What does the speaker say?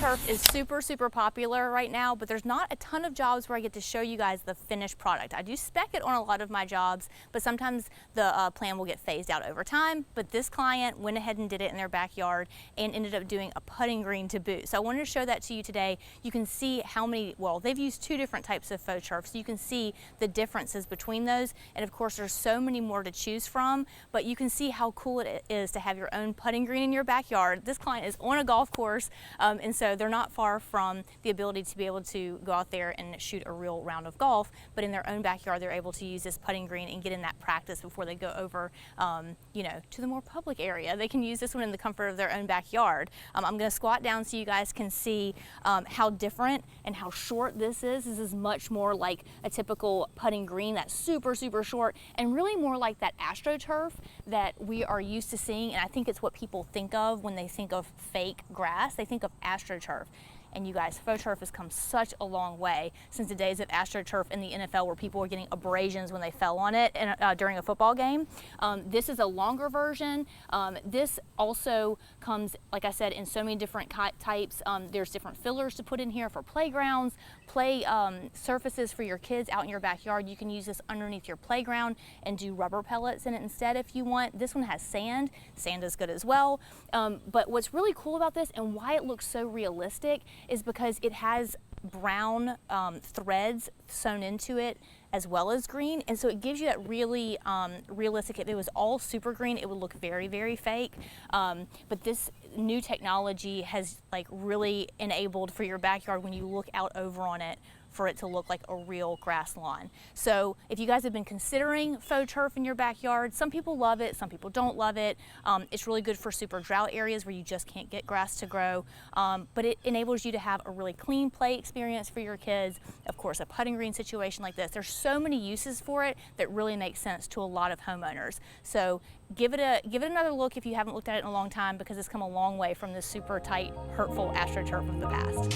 turf is super popular right now, but there's not a ton of jobs where I get to show you guys the finished product. I do spec it on a lot of my jobs, but sometimes the plan will get phased out over time. But this client went ahead and did it in their backyard and ended up doing a putting green to boot. So I wanted to show that to you today. You can see how many, well, they've used two different types of faux turf, so you can see the differences between those. And of course, there's so many more to choose from, but you can see how cool it is to have your own putting green in your backyard. This client is on a golf course, and so they're not far from the ability to be able to go out there and shoot a real round of golf, but in their own backyard they're able to use this putting green and get in that practice before they go over you know, to the more public area. They can use this one in the comfort of their own backyard. I'm going to squat down so you guys can see how different and how short this is. This is much more like a typical putting green, that's super short, and really more like that AstroTurf that we are used to seeing. And I think it's what people think of when they think of fake grass. They think of AstroTurf. And you guys, faux turf has come such a long way since the days of AstroTurf in the NFL, where people were getting abrasions when they fell on it during a football game. This is a longer version. This also comes, like I said, in so many different types. There's different fillers to put in here for playgrounds, play surfaces for your kids out in your backyard. You can use this underneath your playground and do rubber pellets in it instead if you want. This one has sand. Sand is good as well. But what's really cool about this and why it looks so realistic is because it has brown threads sewn into it as well as green, and so it gives you that really realistic. If it was all super green, it would look very fake, but this new technology has like really enabled for your backyard, when you look out over on it, for it to look like a real grass lawn. So if you guys have been considering faux turf in your backyard, some people love it, some people don't love it. It's really good for super drought areas where you just can't get grass to grow, but it enables you to have a really clean play experience for your kids. Of course, a putting green situation like this, there's so many uses for it that really make sense to a lot of homeowners. So give it another look if you haven't looked at it in a long time, because it's come a long way from this super tight, hurtful AstroTurf of the past.